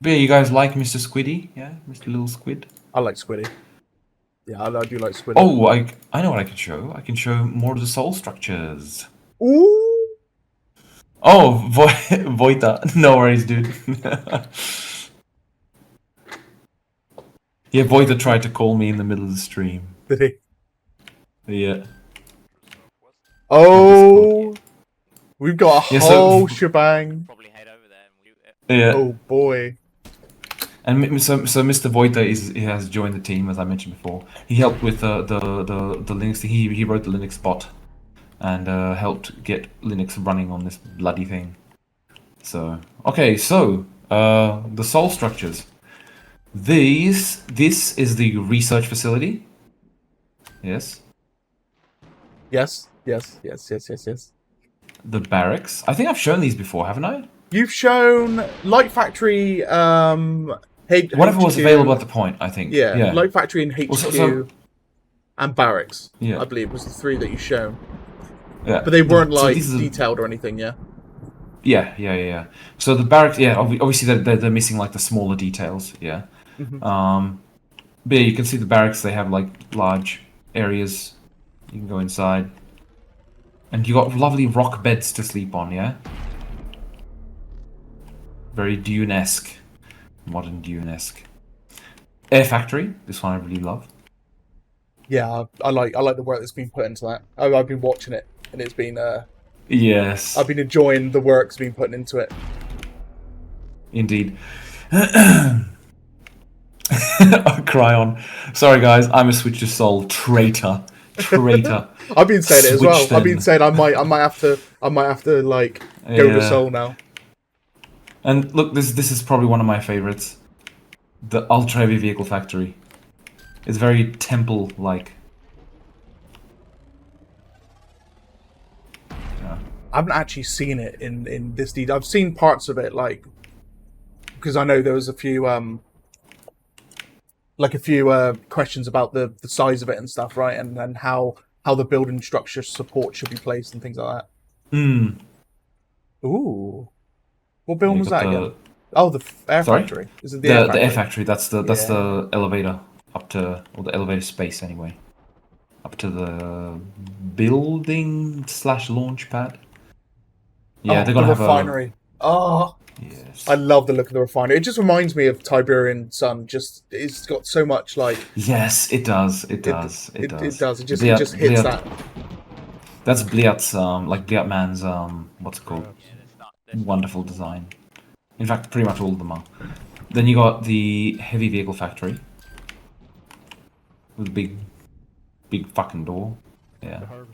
But yeah, you guys like Mr. Squiddy? Yeah, Mr. Little Squid. I like Squiddy. Yeah, I do like Squiddy. Oh, I know what I can show. I can show more of the soul structures. Ooh! Oh, Voita. No worries, dude. Yeah, Voita tried to call me in the middle of the stream. Did he? Yeah. Oh! We've got a Yeah, whole shebang. Probably head over there and mute it. Yeah. Oh boy. And so Mr. Voita he has joined the team, as I mentioned before. He helped with the Linux. He wrote the Linux bot and helped get Linux running on this bloody thing. So okay, so the soul structures. This is the research facility. Yes. Yes. The barracks. I think I've shown these before, haven't I? You've shown Light Factory, Whatever was available at the point, I think. Yeah, Light Factory and HQ so and Barracks, yeah. I believe, was the three that you've shown. Yeah. But they weren't, like, so detailed or anything, yeah? Yeah. So the barracks, yeah, obviously they're missing, like, the smaller details, yeah. Mm-hmm. But yeah, you can see the barracks, they have, like, large areas. You can go inside. And you got lovely rock beds to sleep on, yeah? Very Dune-esque. Modern Dune-esque. Air Factory, this one I really love. Yeah, I like the work that's been put into that. I've been watching it, and it's been Yes. I've been enjoying the work that's been put into it. Indeed. Cry on. Sorry guys, I'm a Switch to Soul traitor. I've been saying it as well. Switch I've been then. saying I might have to like go to Soul now. And look, this is probably one of my favorites. The Ultra Heavy Vehicle Factory. It's very temple-like. Yeah. I haven't actually seen it in this detail. I've seen parts of it, like, because I know there was a few questions about the size of it and stuff, right? And how the building structure support should be placed and things like that. Ooh, what building was that again? Oh, the air factory. Is it the air factory? The air factory. That's the elevator up to, or the elevator space anyway. Up to the building / launch pad. Yeah, they're gonna have refinery. Oh, yes. I love the look of the refinery. It just reminds me of Tiberian Sun. Just it's got so much like. Yes, it does. It does. It does. It just hits that. That's Bliat's like Bliat Man's what's it called? Wonderful design. In fact, pretty much all of them are. Then you got the heavy vehicle factory with a big fucking door. Yeah. Oh,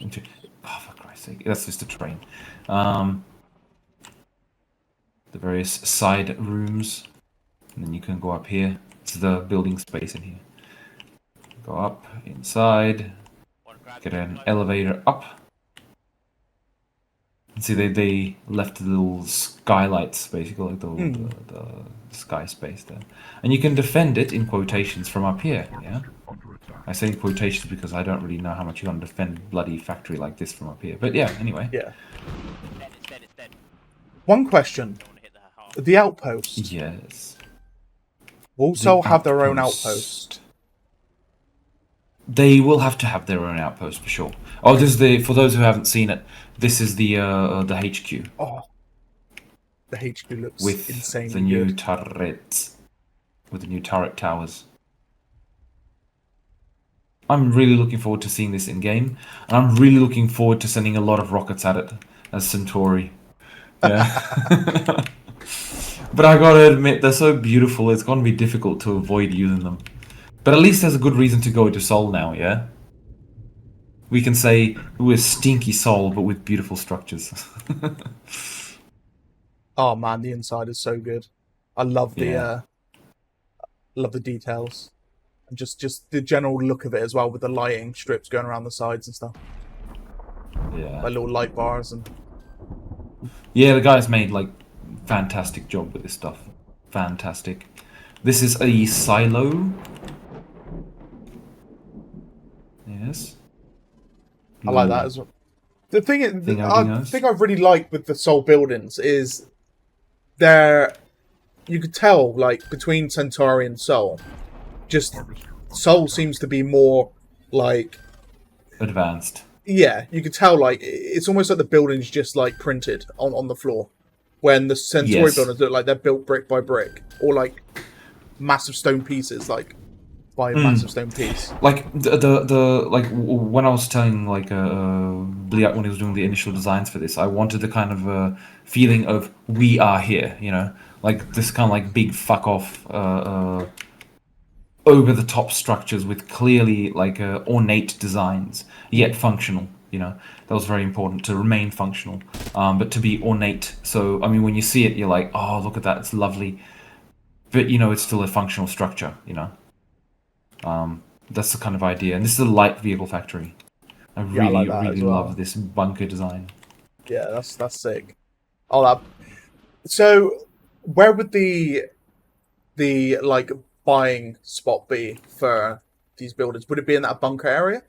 for Christ's sake, that's just a train. The various side rooms, and then you can go up here. It's the building space in here. Go up inside. Get an elevator up. See, they left the little skylights, basically, like the sky space there. And you can defend it, in quotations, from up here, yeah? I say in quotations because I don't really know how much you can defend a bloody factory like this from up here. But yeah, anyway. Yeah. One question. The outpost. Yes. Also have their own outpost. They will have to have their own outpost for sure. Oh, this is for those who haven't seen it. This is the HQ. Oh, the HQ looks with insanely the new good. turrets, with the new turret towers. I'm really looking forward to seeing this in game, and I'm really looking forward to sending a lot of rockets at it as Centauri. Yeah. But I gotta admit, they're so beautiful. It's gonna be difficult to avoid using them. But at least there's a good reason to go to Sol now, yeah? We can say, we're stinky Sol, but with beautiful structures. Oh man, the inside is so good. I love the love the details. And just the general look of it as well, with the lighting strips going around the sides and stuff. Yeah. Like little light bars and... Yeah, the guys made, like, fantastic job with this stuff. Fantastic. This is a silo. Yes. I like that as well. The thing I really like with the Soul buildings is they're you could tell, like, between Centauri and Sol, just Sol seems to be more like Advanced. yeah. You could tell, like, it's almost like the building's just like printed on the floor, when the Centauri Yes. buildings look like they're built brick by brick, or like massive stone pieces, like by a massive stone piece. Like the like when I was telling like Bliat when he was doing the initial designs for this, I wanted the kind of feeling of we are here, you know, like this kind of like big fuck off over the top structures with clearly like ornate designs yet functional. You know, that was very important to remain functional, but to be ornate. So I mean, when you see it, you're like, oh, look at that, it's lovely, but you know, it's still a functional structure. You know. That's the kind of idea, and this is a light vehicle factory. I Yeah, I really, like that really as well. love this bunker design. Yeah, that's sick. Oh, that. So, where would the like buying spot be for these buildings? Would it be in that bunker area,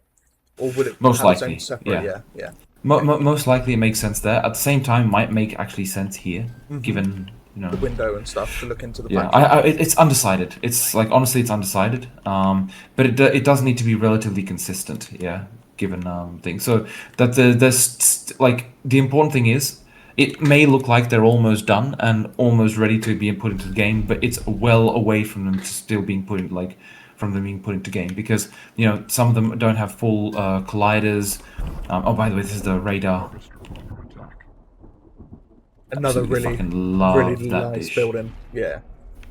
or would it Most have its own likely, separate? yeah. Yeah. Most likely, it makes sense there. At the same time, might make actually sense here, given you know The window and stuff to look into the Yeah, factory. it's undecided. It's like honestly, it's undecided. But it does need to be relatively consistent. Yeah, given things. So that there's like the important thing is it may look like they're almost done and almost ready to be put into the game, but it's well away from them still being put in from them being put into game because you know some of them don't have full colliders. Oh, by the way, this is the radar. Another Absolutely really, fucking love really that nice dish. building. Yeah.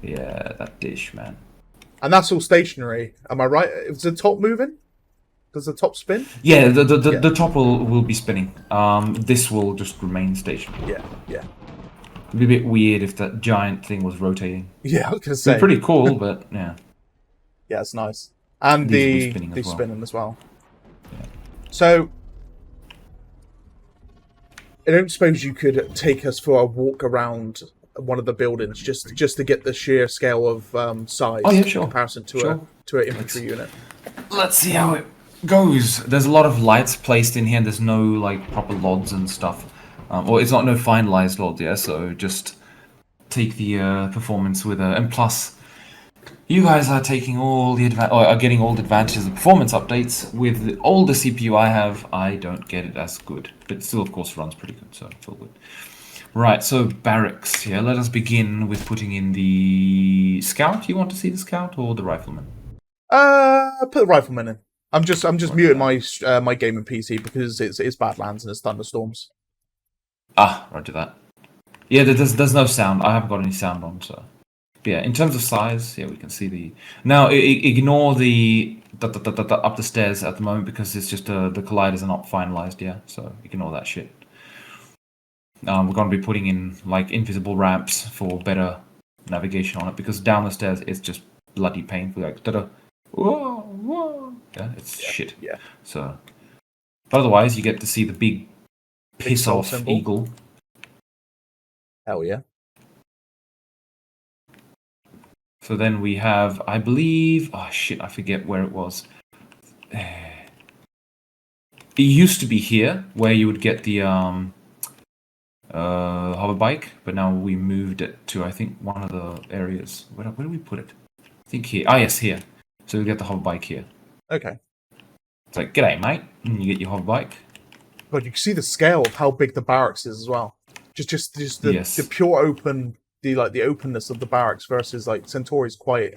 Yeah, that dish, man. And that's all stationary. Am I right? Is the top moving? Does the top spin? Yeah, the Yeah. the top will be spinning. This will just remain stationary. Yeah. It'd be a bit weird if that giant thing was rotating. Yeah, I was gonna It'd be say. pretty cool, but yeah. Yeah, it's nice. And These will be the spinning as well. spinning as well. So I don't suppose you could take us for a walk around one of the buildings just to get the sheer scale of size Oh yeah, sure. in comparison to Sure. an infantry unit. Let's see how it goes. There's a lot of lights placed in here. And there's no like proper LODs and stuff, or it's not no finalized LODs. Yeah, so just take the performance with a. And plus, you guys are taking all the are getting all the advantages of performance updates. With the older CPU I have, I don't get it as good, but it still, of course, runs pretty good, so it's all good. Right, so barracks. Yeah, let us begin with putting in the scout. You want to see the scout or the rifleman? Put the rifleman in. I'm just muting my my gaming PC because it's Badlands and it's thunderstorms. Ah, roger that. Yeah, there's no sound. I haven't got any sound on, so. But yeah, in terms of size, yeah, we can see the. Now, ignore the up the stairs at the moment because it's just the colliders are not finalized, yeah. So ignore that shit. We're going to be putting in like invisible ramps for better navigation on it because down the stairs it's just bloody painful. Like whoa, whoa. Yeah, it's shit. Yeah. So, but otherwise, you get to see the big piss soul off symbol. eagle. Hell yeah. So then we have, I believe, oh shit, I forget where it was. It used to be here where you would get the hover bike, but now we moved it to I think one of the areas. Where did we put it? I think here. Ah, yes, here. So you get the hover bike here. Okay. It's like, g'day, mate. And you get your hover bike. But you can see the scale of how big the barracks is as well. Just the, Yes. the pure open, the openness of the barracks versus like Centauri's quite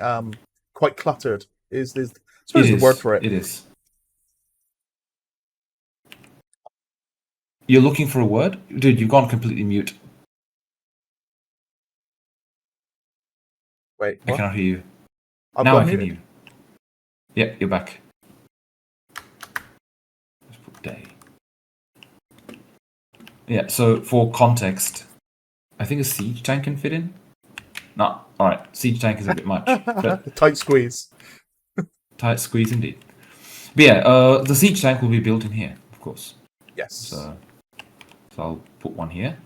cluttered. Is I suppose the word for it. It is. You're looking for a word? Dude, you've gone completely mute. Wait, I what? cannot hear you. I've Now got I can muted. hear you. Yeah, you're back. Let's put day. Yeah, so for context, I think a siege tank can fit in. No, alright, siege tank is a bit much. But Tight squeeze. tight squeeze indeed. But yeah, the siege tank will be built in here, of course. Yes. So I'll put one here.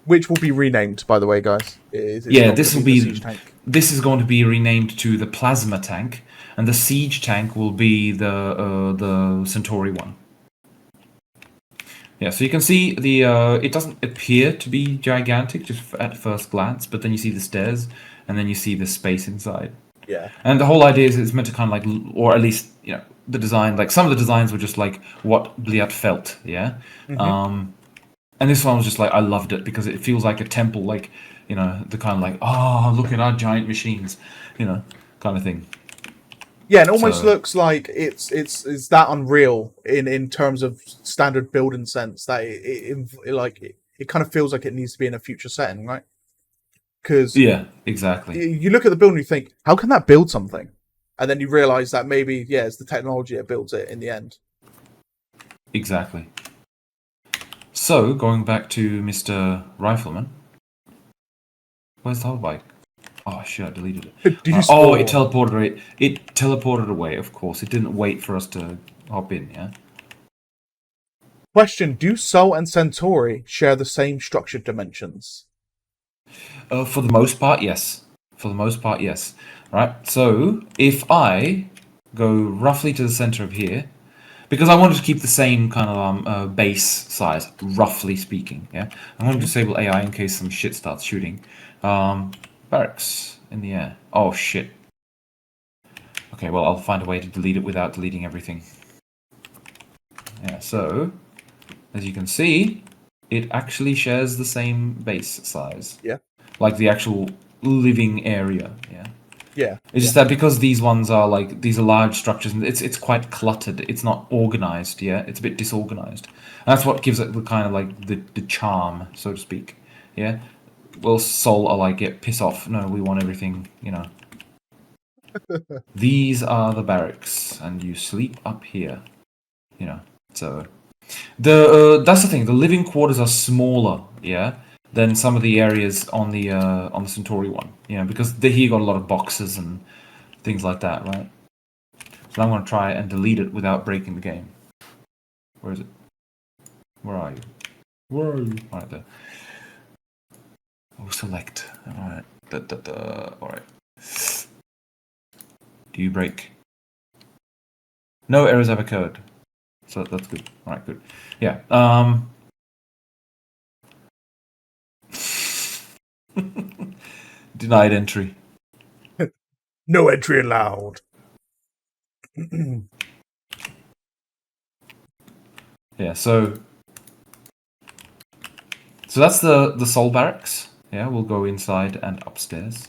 Which will be renamed, by the way, guys. It's Yeah, not this gonna will be the siege tank. this is going to be renamed to the plasma tank, and the siege tank will be the Centauri one. Yeah, so you can see the it doesn't appear to be gigantic just at first glance, but then you see the stairs, and then you see the space inside. Yeah. And the whole idea is it's meant to kind of like, or at least the design, like some of the designs were just like what Bliat felt, yeah. Mhm. And this one was just like I loved it because it feels like a temple, like the kind of like look at our giant machines, kind of thing. Yeah, and it almost So looks like it's that unreal in terms of standard building sense that it kind of feels like it needs to be in a future setting, right? Because yeah, exactly, you look at the building, and you think, how can that build something? And then you realize that maybe, yeah, it's the technology that builds it in the end. exactly. So going back to Mr. Rifleman, where's the whole bike? Oh shit! I deleted it. Do you Oh, it spawn? teleported. It teleported away. Of course, it didn't wait for us to hop in. Yeah. Question: do Sol and Centauri share the same structured dimensions? For the most part, yes. For the most part, yes. Right. So if I go roughly to the center of here, because I wanted to keep the same kind of base size, roughly speaking. Yeah. I'm going to Mhm. disable AI in case some shit starts shooting. Barracks in the air. Oh shit. Okay. Well, I'll find a way to delete it without deleting everything. Yeah. So as you can see, it actually shares the same base size. Yeah, Like the actual living area, yeah. yeah, It's yeah, just that because these ones are like these are large structures and it's quite cluttered. It's not organized, yeah. It's a bit disorganized. And that's what gives it the kind of like the charm, so to speak. Yeah. Well, Sol are like, yeah, piss off. No, we want everything, These are the barracks, and you sleep up here, So that's the thing. The living quarters are smaller, yeah, than some of the areas on the Centauri one, because here you got a lot of boxes and things like that, right? So I'm gonna try and delete it without breaking the game. Where is it? Where are you? Where are you? Right there. Oh, select. All right. All right. Do you break? No errors have occurred. So that's good. All right, good. Yeah. Denied entry. no entry allowed. Yeah. So that's the Sol barracks. Yeah, we'll go inside and upstairs.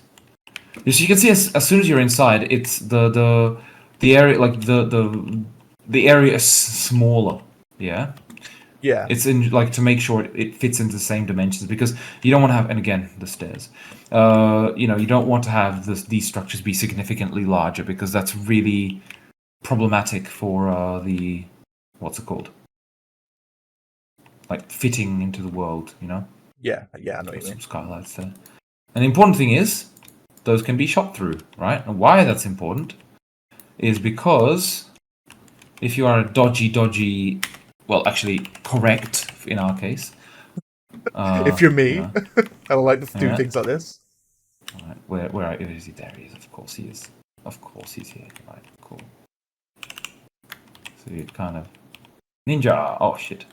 Yes, you can see as soon as you're inside, it's the area like the area is smaller. Yeah, Yeah, it's in like to make sure it fits into the same dimensions because you don't want to have, and again the stairs. You don't want to have these structures be significantly larger because that's really problematic for the what's it called? Like fitting into the world. yeah, I know what Got you some mean. skylights there. And the important thing is, those can be shot through, right? And why that's important is because if you are a dodgy, well, actually correct in our case, If you're you me, know, I don't like to do alright, things like this. alright, is he? There he is. Of course he is. Of course he's here. Right, cool. So you kind of ninja. Oh shit!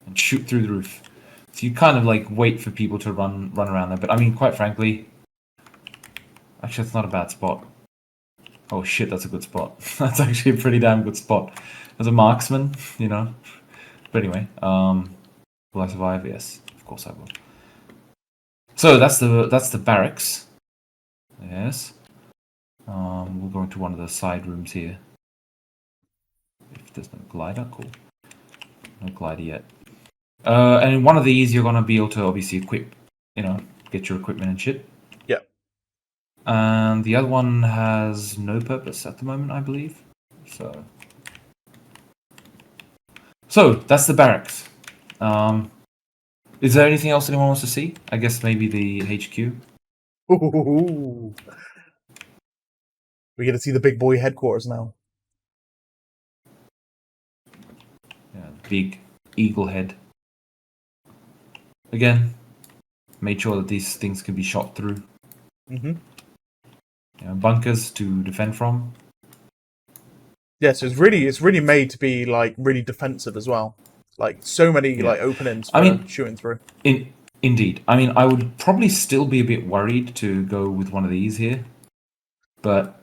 And shoot through the roof. So you kind of like wait for people to run around there. But I mean, quite frankly, actually, that's not a bad spot. Oh shit, that's a good spot. That's actually a pretty damn good spot. As a marksman, But anyway, will I survive? Yes, of course I will. So that's the barracks. Yes. We'll go into one of the side rooms here. If there's no glider, cool. No glider yet. And in one of these, you're gonna be able to obviously equip, get your equipment and shit. Yeah. And the other one has no purpose at the moment, I believe. So that's the barracks. Is there anything else anyone wants to see? I guess maybe the HQ. Ooh. We get to see the big boy headquarters now. Yeah, big eagle head. Again, made sure that these things can be shot through. Mm-hmm. Bunkers to defend from. Yes, it's really made to be like really defensive as well. Like so many Yeah. like openings for I mean, shooting through. Indeed. I mean, I would probably still be a bit worried to go with one of these here, but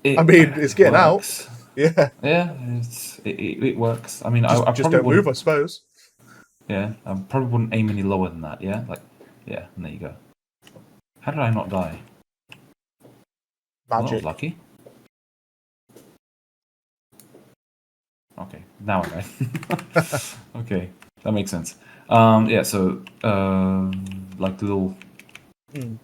I mean, it's it getting out. works. Yeah, Yeah, it works. I mean, I just probably don't wouldn't. move, I suppose. Yeah, I probably wouldn't aim any lower than that. Yeah, like, yeah, and there you go. How did I not die? Well, that was Magic. lucky. Okay, now I die. Okay, that makes sense. Yeah, so like little Mm.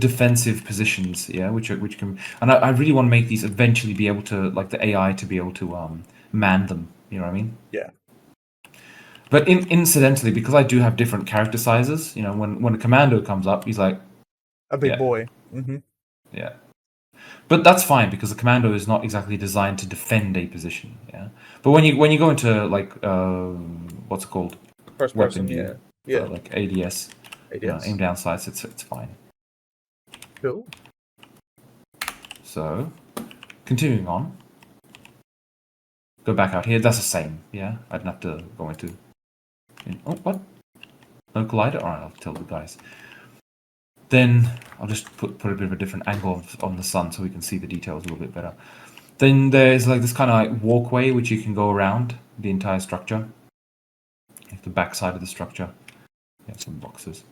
defensive positions, yeah, which can, and I really want to make these eventually be able to, like, the AI to be able to man them. You know what I mean? Yeah. But incidentally, because I do have different character sizes, you know, when a commando comes up, he's like, A big yeah, boy. Hmm. yeah. But that's fine because the commando is not exactly designed to defend a position, yeah. But when you go into like what's it called, First weapon person, view, yeah. Yeah. like ADS, you know, aim ADS. down sights, it's fine. Cool. So continuing on, go back out here. That's the same, yeah. I didn't have to go into. Oh, what? No collider. All right, I'll tell the guys. Then I'll just put a bit of a different angle on the sun so we can see the details a little bit better. Then there's like this kind of like walkway which you can go around the entire structure. Like the back side of the structure. You have some boxes.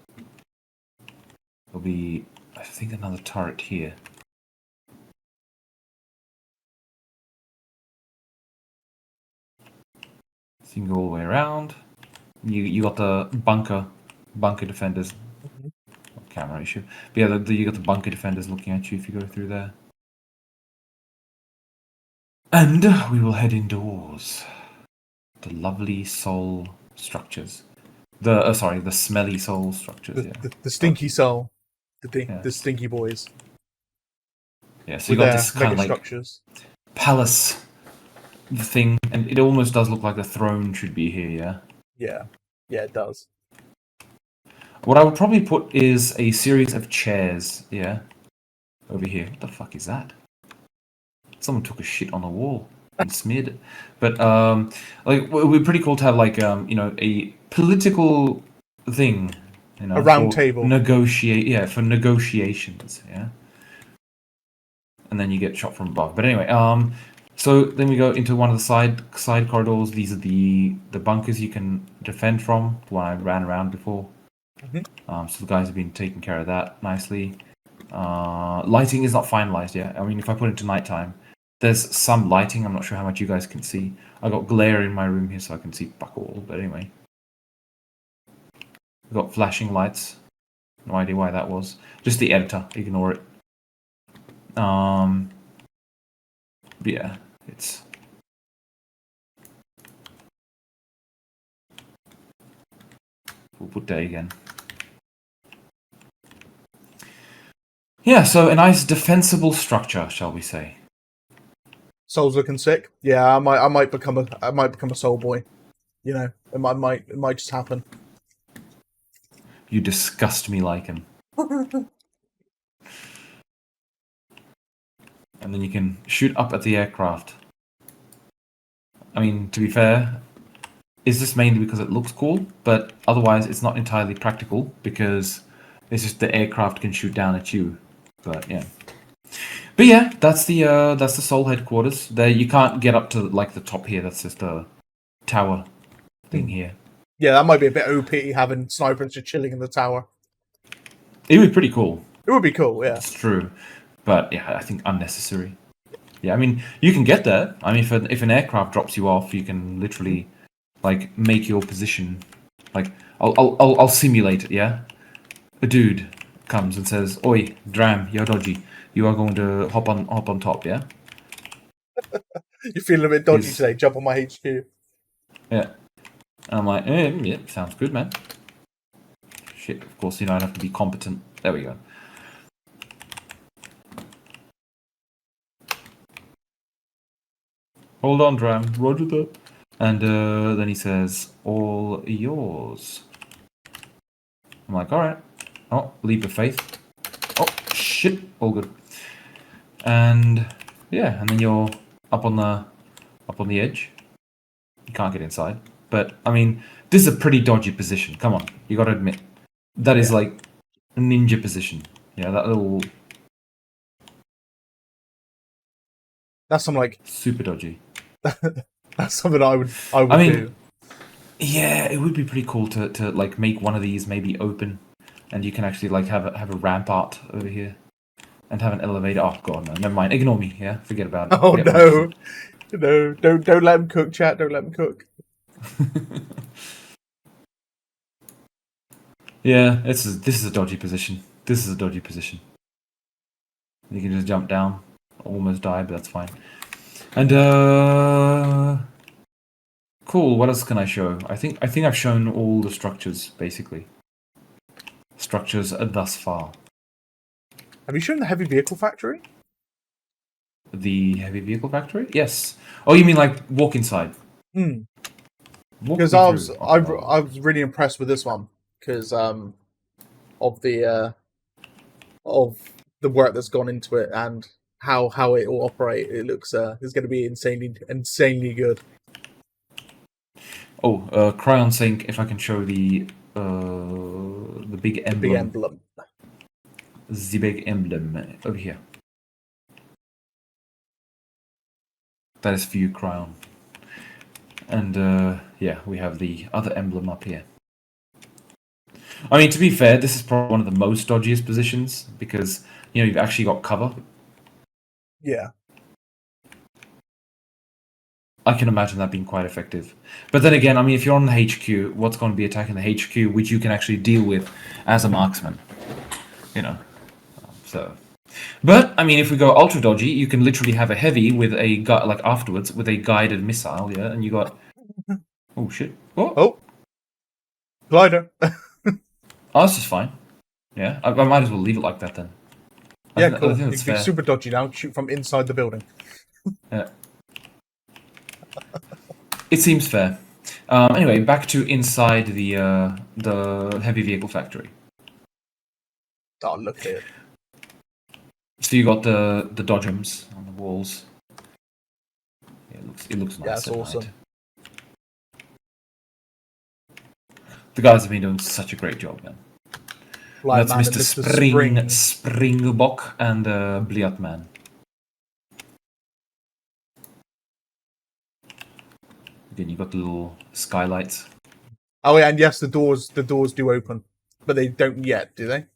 There'll be, I think, another turret here. So you can go all the way around. You got the bunker defenders. Mhm. Camera issue. But yeah, you got the bunker defenders looking at you if you go through there. And we will head indoors. The lovely soul structures. The smelly soul structures. The stinky soul. The Yeah. stinky boys. Yeah. So you With got their this kind mega of like structures. palace thing, and it almost does look like a throne should be here. Yeah. Yeah. Yeah, it does. What I would probably put is a series of chairs. Yeah. Over here. What the fuck is that? Someone took a shit on the wall and smeared it. But like, it would be pretty cool to have like you know, a political thing, you know, A round for table. for negotiations, yeah. And then you get shot from above. But anyway, so then we go into one of the side corridors. These are the bunkers you can defend from. The one I ran around before. Mhm. So the guys have been taking care of that nicely. Lighting is not finalized yet. I mean, if I put it to nighttime, there's some lighting. I'm not sure how much you guys can see. I got glare in my room here, so I can see fuck all. But anyway, we've got flashing lights. No idea why that was. Just the editor. Ignore it. But yeah, it's. We'll put day again. Yeah, so a nice defensible structure, shall we say? Soul's looking sick. Yeah, I might become a soul boy. You know, it might just happen. You disgust me, Lycan. And then you can shoot up at the aircraft. I mean, to be fair, is this mainly because it looks cool? But otherwise, it's not entirely practical because it's just the aircraft can shoot down at you. But yeah. But yeah, that's the Soul headquarters. There, you can't get up to like the top here. That's just a tower thing here. Yeah, that might be a bit OP having snipers just chilling in the tower. It would be pretty cool. It would be cool, yeah. It's true, but yeah, I think unnecessary. Yeah, I mean, you can get there. I mean, if an aircraft drops you off, you can literally like make your position. Like, I'll simulate it. Yeah, a dude comes and says, "Oi, Dram, you're dodgy. You are going to hop on top." Yeah. You're feeling a bit dodgy He's- today. Jump on my HQ. Yeah. And I'm like, yeah, sounds good, man. Shit, of course, you know, I'd have to be competent. There we go. Hold on, Dram. Roger that. And then he says, all yours. I'm like, alright. Oh, leap of faith. Oh, shit. All good. And Yeah, and then you're up on the edge. You can't get inside. But I mean, this is a pretty dodgy position. Come on, you got to admit that is Yeah. like a ninja position. Yeah, that little That's some like super dodgy. that's something I would I mean, do. yeah, it would be pretty cool to like make one of these maybe open, and you can actually like have a rampart over here, and have an elevator. Oh god, no, never mind. Ignore me. Yeah, forget about it. Oh Forget my no, no! Don't let him cook, chat. Don't let him cook. Yeah, this is a dodgy position. This is a dodgy position. You can just jump down, almost die, but that's fine. And cool. What else can I show? I think I've shown all the structures basically. Structures thus far. Have you shown the heavy vehicle factory? The heavy vehicle factory? Yes. Oh, you mean like walk inside? Hmm. Walk Because me I was through. I, Okay, I was really impressed with this one because of the work that's gone into it and how it will operate. It looks it's going to be insanely good. Oh, Cryon Sync. If I can show the big The big emblem, emblem. the big emblem over here. That is for you, Cryon. And yeah, we have the other emblem up here. I mean, to be fair, this is probably one of the most dodgiest positions because you've actually got cover. Yeah. I can imagine that being quite effective. But then again, I mean, if you're on the HQ, what's going to be attacking the HQ, which you can actually deal with as a marksman? So. But I mean, if we go ultra dodgy, you can literally have a heavy with a like afterwards with a guided missile, yeah, and you got. Oh shit! What? Oh, glider. Oh, that's just fine. Yeah, I might as well leave it like that then. Yeah, I cool. think You that's can be fair. super dodgy now. Shoot from inside the building. Yeah. It seems fair. Anyway, back to inside the heavy vehicle factory. Oh, look at it. So you got the dodgems on the walls. Yeah, it looks nice. Yeah, that's at awesome. night. The guys have been doing such a great job, man. Fly That's Man Mr. and Mr. Springbok and Bliatman. Again, you got the little skylights. Oh yeah, and yes, the doors do open, but they don't yet, do they?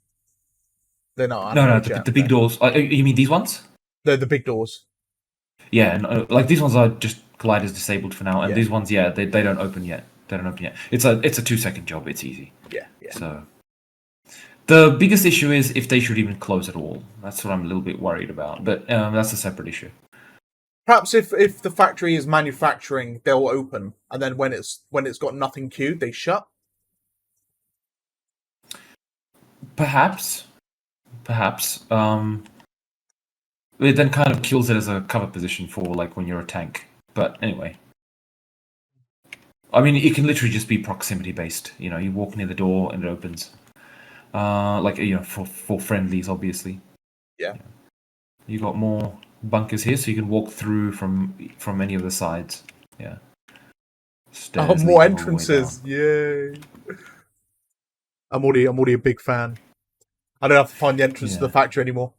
They're not No, animated yet. the big doors. You mean these ones? They're the big doors. Yeah, and, like these ones are just colliders disabled for now, and Yeah. these ones, yeah, they don't open yet. They don't open yet. It's a 2-second job. It's easy. Yeah. So the biggest issue is if they should even close at all. That's what I'm a little bit worried about. But that's a separate issue. Perhaps if the factory is manufacturing, they'll open, and then when it's got nothing queued, they shut. Perhaps. It then kind of kills it as a cover position for like when you're a tank. But anyway. I mean, it can literally just be proximity based. You walk near the door and it opens. For friendlies, obviously. Yeah. You got more bunkers here, so you can walk through from any of the sides. Yeah. Stairs More leading all the way entrances! down. Yay! I'm already a big fan. I don't have to find the entrance to the factory anymore.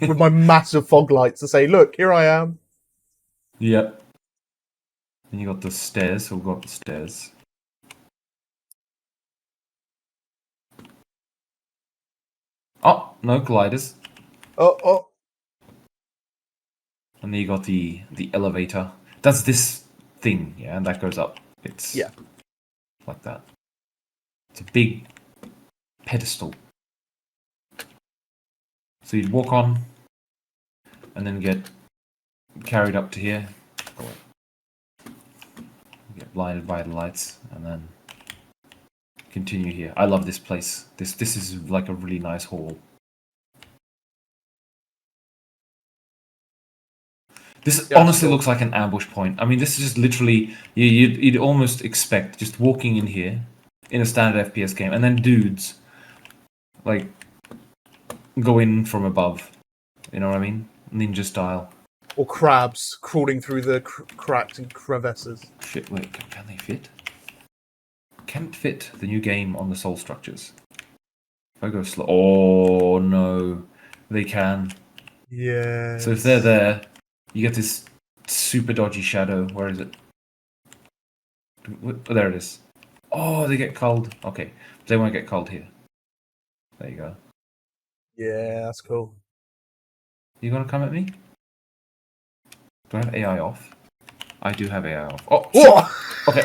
With my massive fog lights to say, "Look, here I am." Yep. And you got the stairs, so we've got the stairs. Oh, no colliders. Oh. And then you got the elevator. That's this thing, yeah, and that goes up. It's like that. It's a big pedestal. So you'd walk on, and then get carried up to here. Get blinded by the lights, and then continue here. I love this place. This is like a really nice hall. This honestly looks like an ambush point. I mean, this is just literally you'd almost expect just walking in here in a standard FPS game, and then dudes like go in from above. You know what I mean? ninja style. Or crabs crawling through the cracks and crevices. Shit, wait, can they fit? Can it fit the new game on the soul structures? If I go slow... Oh, no. They can. Yeah. So if they're there, you get this super dodgy shadow. Where is it? Oh, there it is. Oh, they get cold. Okay, they won't get cold here. There you go. Yeah, that's cool. You gonna come at me? Do I have AI off? I do have AI off. Oh, Whoa! okay.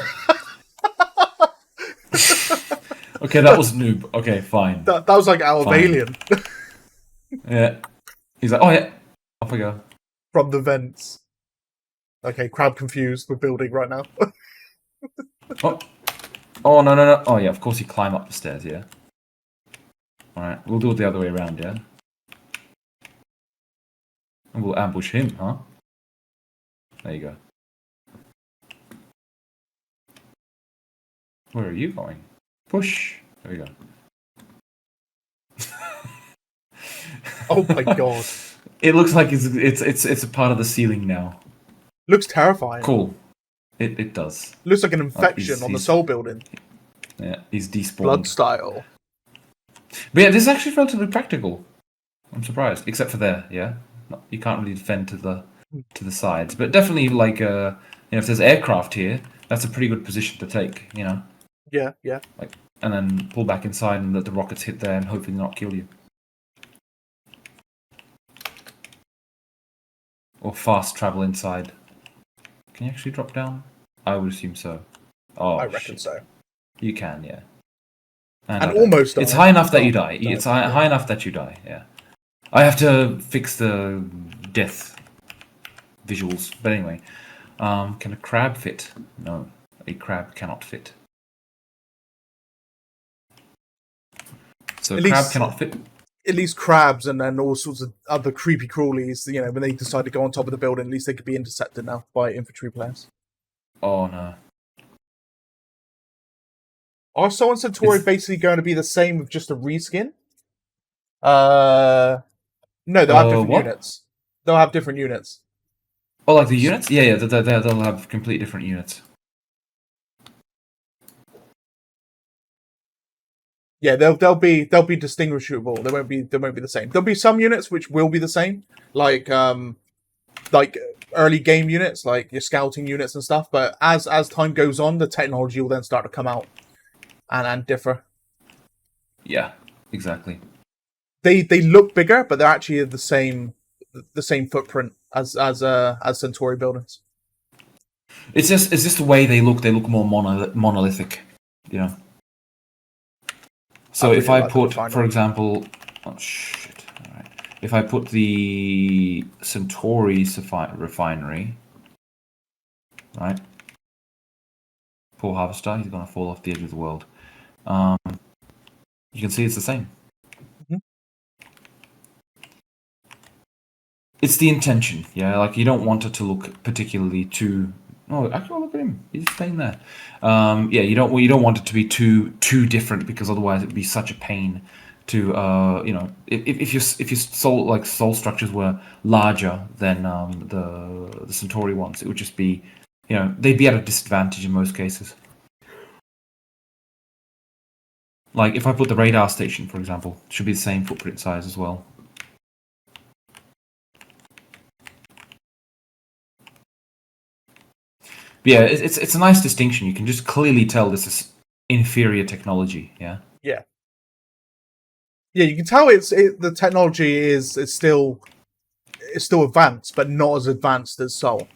Okay, that was noob. Okay, fine. That was like out of Fine. Alien. Yeah. He's like, oh yeah. Off I go. From the vents. Okay, crab confused. We're building right now. Oh. Oh, no, no, no. Oh, yeah, of course you climb up the stairs, yeah. Alright, we'll do it the other way around, yeah? And we'll ambush him, huh? There you go. Where are you going? Push. There we go. Oh my god. It looks like it's a part of the ceiling now. Looks terrifying. Cool. It does. Looks like an infection on the soul building. Yeah, he's despawned. Blood style. But yeah, this is actually relatively practical. I'm surprised, except for there. Yeah, no, you can't really defend to the sides, but definitely like if there's aircraft here, that's a pretty good position to take. You know. Yeah, yeah. Like, and then pull back inside and let the rockets hit there and hopefully not kill you. Or fast travel inside. Can you actually drop down? I would assume so. Oh, I reckon shit. so. You can, yeah. And almost die. It's high enough that you die. It's high enough that you die, yeah. I have to fix the death visuals. But anyway, can a crab fit? No, a crab cannot fit. So a crab cannot fit. At least crabs and then all sorts of other creepy crawlies, you know, when they decide to go on top of the building, at least they could be intercepted now by infantry players. Oh no. Are Soul and Centauri basically going to be the same with just a reskin? No, they'll have different units. They'll have different units. Oh, like the units? Yeah, they'll have completely different units. Yeah, they'll be distinguishable. They won't be the same. There'll be some units which will be the same, like early game units, like your scouting units and stuff. But as time goes on, the technology will then start to come out and differ. Yeah, exactly. They look bigger, but they're actually the same footprint as Centauri buildings. It's just the way they look. They look more monolithic, you know. So if I put, for example, oh shit, all right. If I put the Centauri refinery, right? Poor harvester, he's gonna fall off the edge of the world. You can see it's the same. Mm-hmm. It's the intention, yeah. Like you don't want it to look particularly too. Oh, actually, look at him. He's staying there. Yeah, you don't want it to be too different because otherwise it'd be such a pain to if your soul structures were larger than the Centauri ones, it would just be they'd be at a disadvantage in most cases. Like if I put the radar station, for example, it should be the same footprint size as well. Yeah, it's a nice distinction. You can just clearly tell this is inferior technology. Yeah. Yeah. Yeah, you can tell the technology is still advanced, but not as advanced as Soul.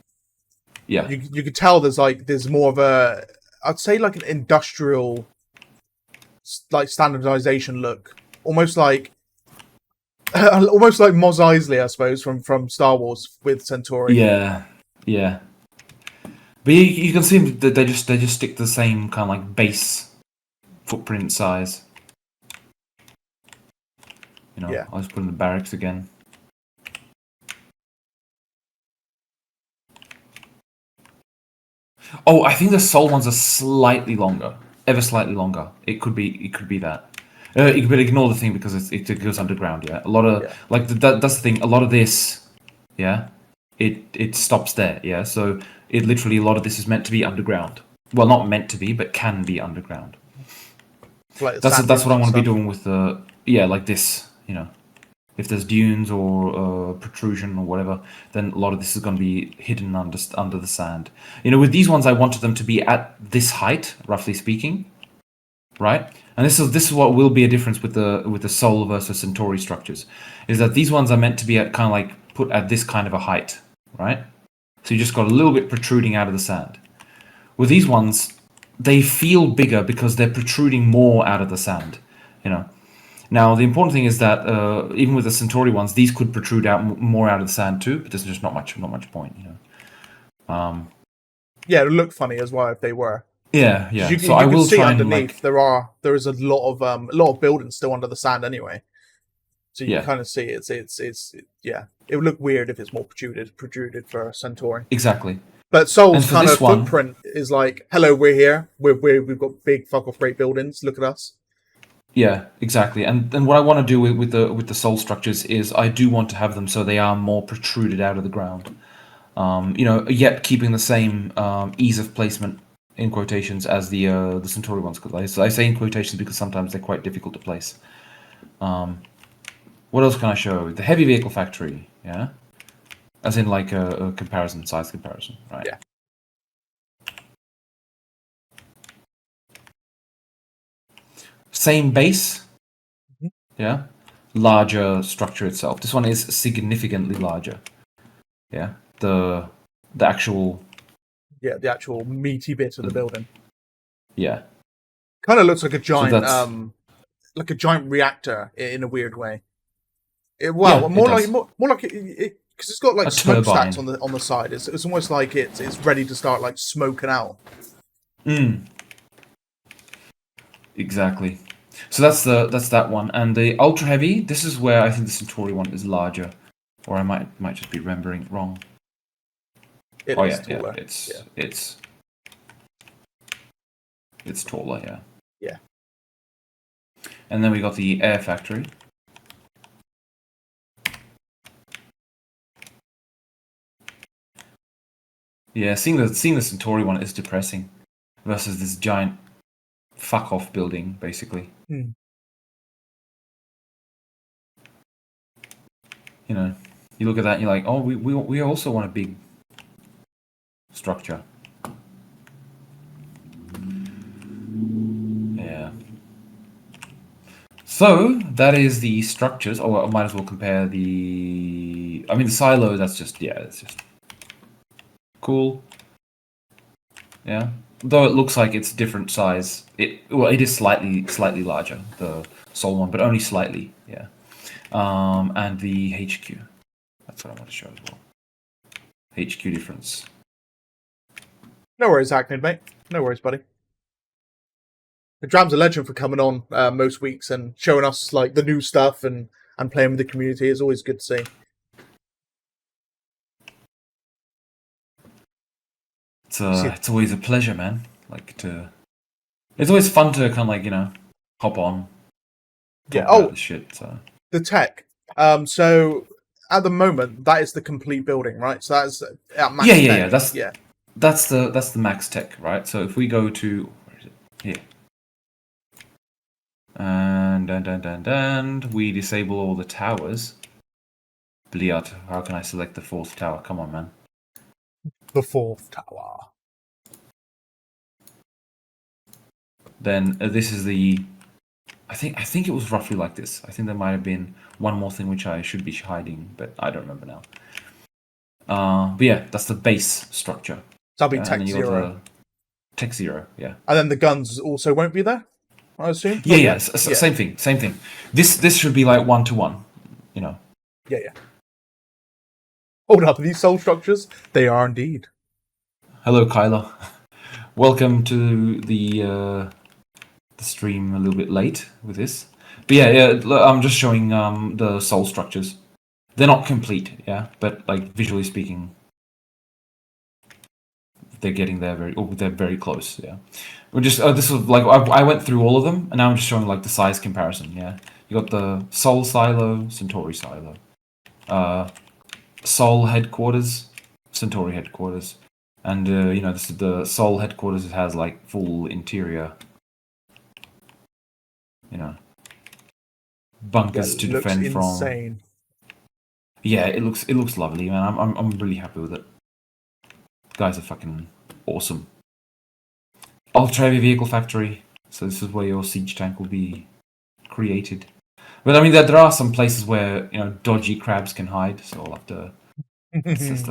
Yeah. You could tell there's more of a, I'd say like an industrial like standardization look, almost like Mos Eisley, I suppose, from Star Wars with Centauri. Yeah. Yeah. But you can see that they just stick to the same kind of like base footprint size. Yeah. I'll just put in the barracks again. Oh, I think the Soul ones are slightly longer, ever slightly longer. It could be that. But ignore the thing because it goes underground. Yeah, a lot of that's the thing. A lot of this yeah, it stops there, yeah. So it literally, a lot of this is meant to be underground. Well, not meant to be, but can be underground. Like That's sand what I dunes want to be and stuff. doing with the like this, you know. If there's dunes or protrusion or whatever, then a lot of this is going to be hidden under the sand. You know, with these ones, I wanted them to be at this height, roughly speaking, right? And this is what will be a difference with the Sol versus Centauri structures, is that these ones are meant to be at kind of like put at this kind of a height, right? So you just got a little bit protruding out of the sand. With these ones, they feel bigger because they're protruding more out of the sand, you know. Now, the important thing is that even with the Centauri ones, these could protrude out more out of the sand too, but there's just not much point, you know. Yeah, it would look funny as well if they were. Yeah. You So I can will see try and underneath there is a lot of buildings still under the sand anyway. So you Yeah. can kind of see yeah. It would look weird if it's more protruded for Centauri. Exactly. But Sol's And for kind this of one- footprint is like, hello, we're here. We've got big fuck off great buildings. Look at us. Yeah, exactly. And what I want to do with the soul structures is I do want to have them so they are more protruded out of the ground. You know, yet keeping the same ease of placement in quotations as the Centauri ones. Because I say in quotations because sometimes they're quite difficult to place. What else can I show? The heavy vehicle factory, yeah, as in like a comparison, size comparison, right? Yeah. Same base, Mhm. yeah, larger structure itself. This one is significantly larger. Yeah, the actual, Yeah, the actual meaty bit of the building. yeah. Kind of looks like a giant that's- reactor in a weird way. Yeah, More it like does. more like because it's got like A smokestacks turbine. on the side. It's almost like it's ready to start like smoking out. Exactly. So that's that one, and the ultra heavy. This is where I think the Centauri one is larger, or I might just be remembering it wrong. It Oh is yeah, taller. it's taller, yeah. Yeah. And then we got the air factory. Yeah, seeing the Centauri one is depressing, versus this giant fuck off building, basically. Hmm. You know, you look at that and you're like, oh, we also want a big structure. Yeah. So that is the structures. Oh, I might as well compare the. I mean, the silo. That's just cool. Yeah. Though it looks like it's different size. It is slightly larger, the Sol one, but only slightly. Yeah. And the HQ. That's what I want to show as well. HQ difference. No worries, Hackneyed, mate. No worries, buddy. The Dram's a legend for coming on most weeks and showing us like the new stuff and playing with the community. It's always good to see. It's always a pleasure, man. It's always fun to kind of like, you know, hop on. Talk about the shit. So the tech. So at the moment, that is the complete building, right? So that's at max tech. That's the max tech, right? So if we go to where is it? Here. And we disable all the towers. Bliat, how can I select the fourth tower? Come on, man. The fourth tower. Then this is the. I think it was roughly like this. I think there might have been one more thing which I should be hiding, but I don't remember now. But yeah, that's the base structure. That'll be Tech Zero. Tech Zero, yeah. And then the guns also won't be there, I assume? Yeah. Same thing. This should be like 1-to-1, you know. Yeah. Hold up, are these soul structures? They are indeed. Hello, Kyla. Welcome to the stream a little bit late with this. But yeah, I'm just showing the soul structures. They're not complete, yeah, but like visually speaking, they're getting there they're very close, yeah. We're just this was like I went through all of them, and now I'm just showing like the size comparison, yeah. You got the Sol silo, Centauri silo, Sol headquarters, Centauri headquarters, and this is the Sol headquarters. It has like full interior, bunkers to looks defend from. insane. Yeah, it looks lovely, man. I'm really happy with it. Guys are fucking awesome. Ultra heavy vehicle factory. So this is where your siege tank will be created. But I mean, there are some places where dodgy crabs can hide. So I'll have to. It's just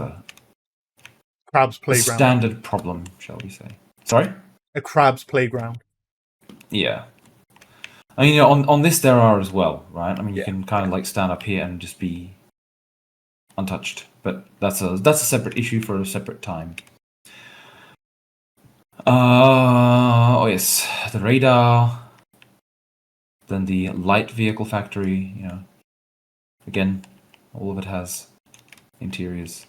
crab's a playground. standard problem, shall we say? Sorry. A crab's playground. Yeah. I mean, on this there are as well, right? I mean, you Yeah. can kind of like stand up here and just be untouched, but that's a separate issue for a separate time. Oh yes, the radar, then the light vehicle factory. Again, all of it has interiors.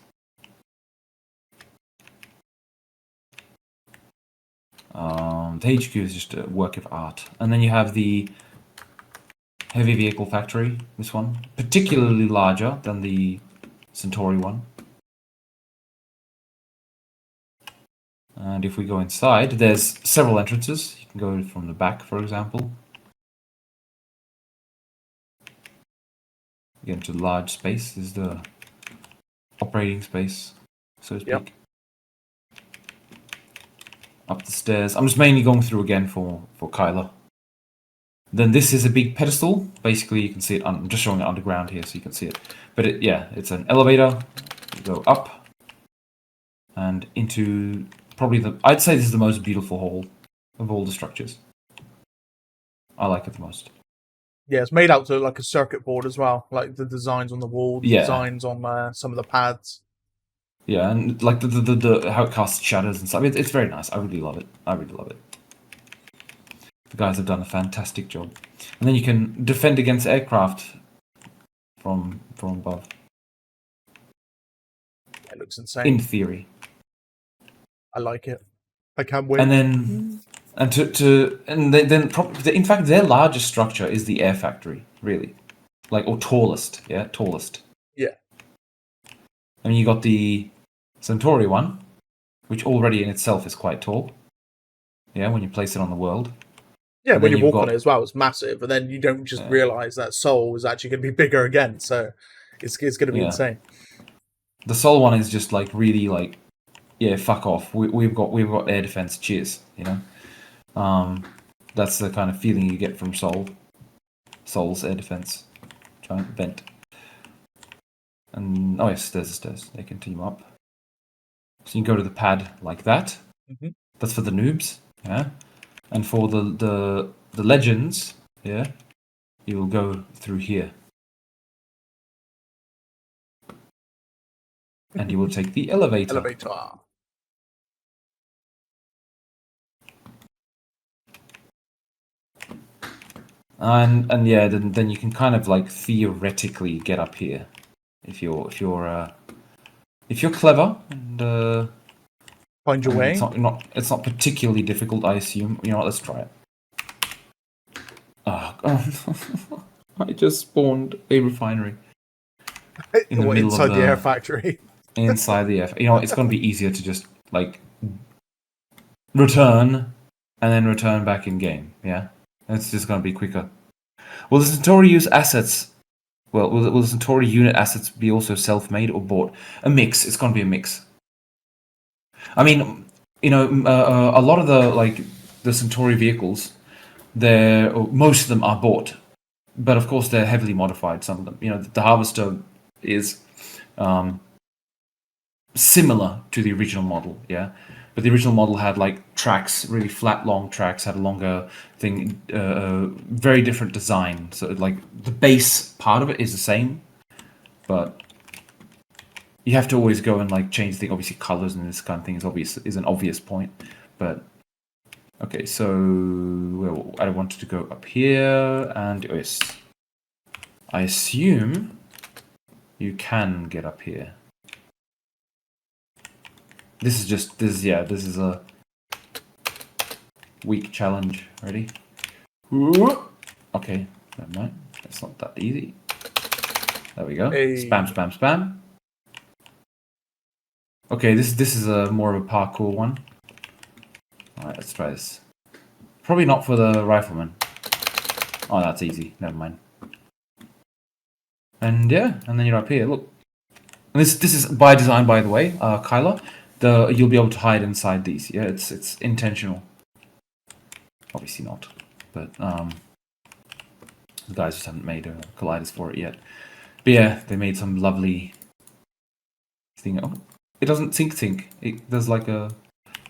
The HQ is just a work of art, and then you have the heavy vehicle factory. This one, particularly larger than the Centauri one. And if we go inside, there's several entrances. You can go from the back, for example. Again, to the large space is the operating space, so to speak. Yep. Up the stairs. I'm just mainly going through again for Kyler. Then this is a big pedestal. Basically, you can see it. I'm just showing it underground here, so you can see it. But it's an elevator. You go up and into probably I'd say this is the most beautiful hall of all the structures. I like it the most. Yeah, it's made out to like a circuit board as well. Like the designs on the wall, the designs on some of the pads. Yeah, and like the how it casts shadows and stuff. It's very nice. I really love it. The guys have done a fantastic job. And then you can defend against aircraft from above. It looks insane. In theory. I like it. I can't wait. And then in fact their largest structure is the air factory, really. Or tallest, yeah, tallest. Yeah. I mean, you got the Centauri one, which already in itself is quite tall. Yeah, when you place it on the world. Yeah, when you walk on it as well, it's massive, and then you don't just realize that Sol is actually going to be bigger again. So it's going to be insane. The Sol one is just really fuck off. We've got air defense. Cheers. That's the kind of feeling you get from Sol's air defense. Giant vent. And there's the stairs. They continue up. So you can go to the pad like that. Mm-hmm. That's for the noobs. Yeah. And for the legends, yeah, you will go through here. And you will take the elevator. And yeah, then you can kind of theoretically get up here if you're clever and find your way. It's not particularly difficult, I assume. Let's try it. Oh God. I just spawned a refinery in the middle inside of the air factory. Inside the air. It's going to be easier to just return and then return back in game. Yeah, it's just going to be quicker. Will the Centauri use assets? Well, will the Centauri unit assets be also self-made or bought? A mix. It's going to be a mix. I mean, a lot of the Centauri vehicles, most of them are bought, but of course they're heavily modified. Some of them, the Harvester is similar to the original model, yeah. But the original model had tracks, really flat, long tracks, had a longer thing, very different design. So the base part of it is the same, but you have to always go and change the obviously colors and this kind of thing is an obvious point. But okay, so I wanted to go up here, and yes, I assume you can get up here. This is a weak challenge. Ready? Okay, never mind. It's not that easy. There we go. Hey. Spam, spam, spam. Okay, this is a more of a parkour one. All right, let's try this. Probably not for the rifleman. Oh, that's easy. Never mind. And yeah, and then you're up here. Look, and this is by design, by the way, Kyla. You'll be able to hide inside these. Yeah, it's intentional. Obviously not, but the guys just haven't made colliders for it yet. But yeah, they made some lovely thing. Oh, it doesn't think. There's like a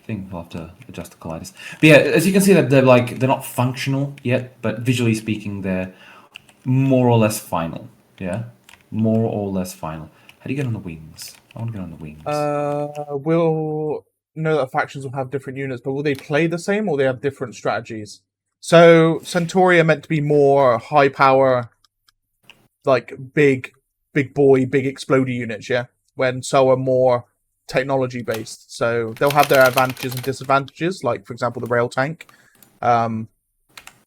thing. We'll have to adjust the colliders. But yeah, as you can see, that they're not functional yet, but visually speaking, they're more or less final. Yeah, more or less final. How do you get on the wings? I want to get on the wings. We'll know that factions will have different units, but will they play the same or they have different strategies? So Centauri are meant to be more high power, like big boy, big explodey units, yeah? When so are more technology based. So they'll have their advantages and disadvantages, like for example the rail tank.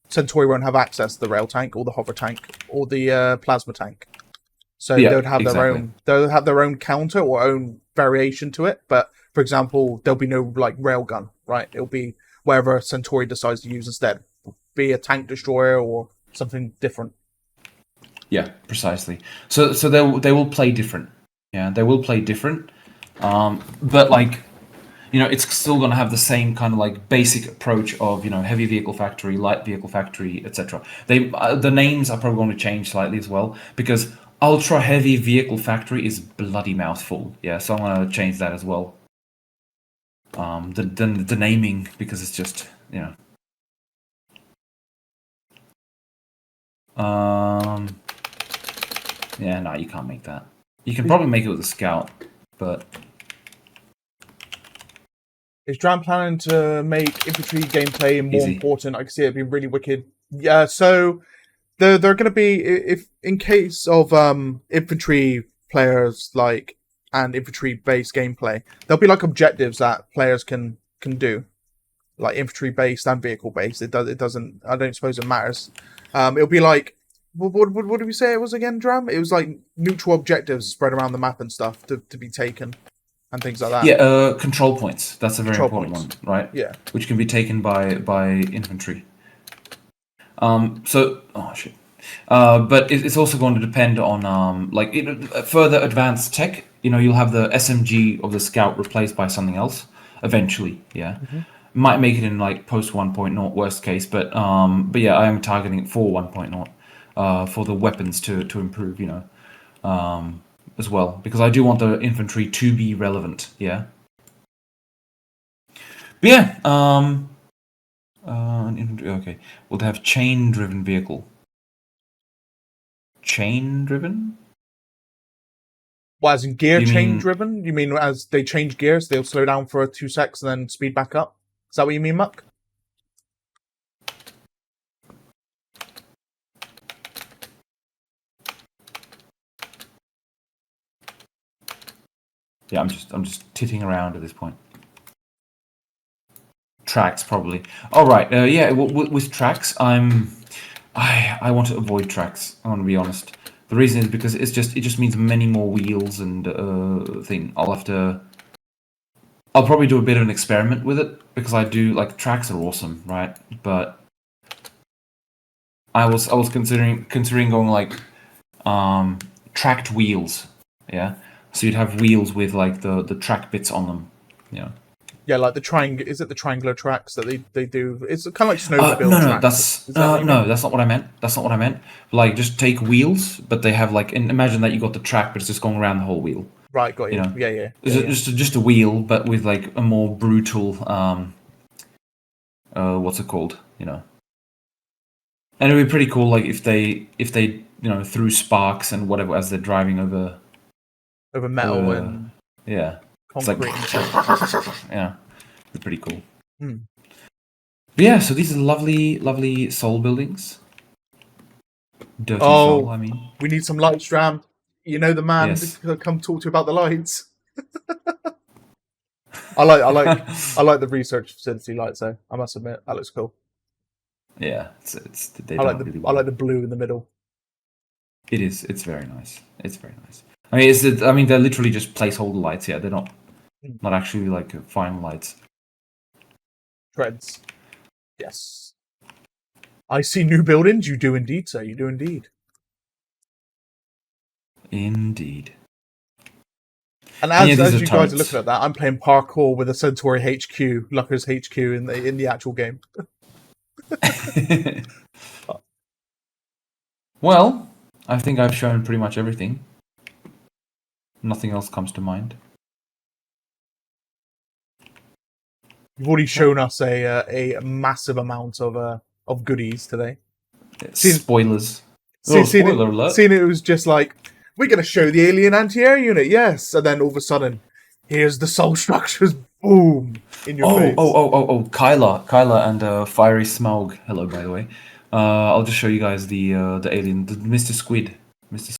Centauri won't have access to the rail tank or the hover tank or the plasma tank. So Yeah, they would have exactly. they'll have their own counter or own variation to it. But for example, there'll be no like railgun, right? It'll be wherever Centauri decides to use instead. Be a tank destroyer or something different. Yeah, precisely. So they will play different. Yeah, they will play different. But like, it's still going to have the same kind of like basic approach of heavy vehicle factory, light vehicle factory, etc. The names are probably going to change slightly as well because ultra heavy vehicle factory is bloody mouthful. Yeah, so I'm going to change that as well. The naming, because it's just yeah, no, you can't make that. You can probably make it with a scout, but Is Dram planning to make infantry gameplay more Easy. important? I can see it being really wicked. Yeah, so they're going to be, if in case of infantry players and infantry based gameplay, there'll be like objectives that players can do, like infantry based and vehicle based. It doesn't. I don't suppose it matters. It'll be like what did we say it was again, Dram? It was like neutral objectives spread around the map and stuff to be taken and things like that. Yeah, control points. That's a very Control important points. one, right? Yeah. Which can be taken by infantry. So, oh shit. But it's also going to depend on further advanced tech. You'll have the SMG of the scout replaced by something else eventually. Yeah, might make it in like post 1.0 worst case, but yeah, I am targeting it for 1.0 for the weapons to improve. As well, because I do want the infantry to be relevant. Yeah. But yeah. An infantry. Okay. We'll have chain-driven vehicle. Chain-driven? Well, as in gear You chain mean- driven? You mean as they change gears, they'll slow down for 2 seconds and then speed back up? Is that what you mean, Muck? Yeah, I'm just titting around at this point. Tracks probably. All right. Yeah. With tracks, I want to avoid tracks. I want to be honest. The reason is because it just means many more wheels and thing. I'll probably do a bit of an experiment with it because I do like tracks are awesome, right? But I was considering going like tracked wheels. Yeah. So you'd have wheels with like the track bits on them. Yeah. Yeah, like the triangle. Is it the triangular tracks that they do? It's kind of like snowmobile no, tracks. that's Is that what you no, mean? that's not what I meant. That's not what I meant. Like, just take wheels, but they have like, and imagine that you got the track, but it's just going around the whole wheel. Right, got you. You know, Yeah. Just a wheel, but with like a more brutal, what's it called? And it'd be pretty cool, like if they threw sparks and whatever as they're driving over. Over metal and Yeah. concrete. It's like, and stuff. yeah, it's pretty cool. Hmm. But yeah, so these are lovely soul buildings. Dirty soul, I mean. We need some lights, Dram. You know the man Yes. to come talk to you about the lights. I like the research facility lights though. I must admit that looks cool. Yeah, they I like done really well. I like the blue in the middle. It is. It's very nice. It's very nice. I mean, they're literally just placeholder lights. Yeah, they're not not actually like fine lights. Treads. Yes. I see new buildings. You do indeed, sir. You do indeed. Indeed. And as, these as are you guys are turrets. looking at that, I'm playing parkour with a Centauri HQ, Lucker's HQ in the actual game. Well, I think I've shown pretty much everything. Nothing else comes to mind. You've already shown us a massive amount of goodies today. Spoilers. Seeing Spoiler alert. it was just like, we're going to show the alien anti-air unit, yes. And then all of a sudden, here's the soul structures, boom, in your face. Kyla and Fiery Smaug. Hello, by the way. I'll just show you guys the alien, the Mr. Squid. Mr.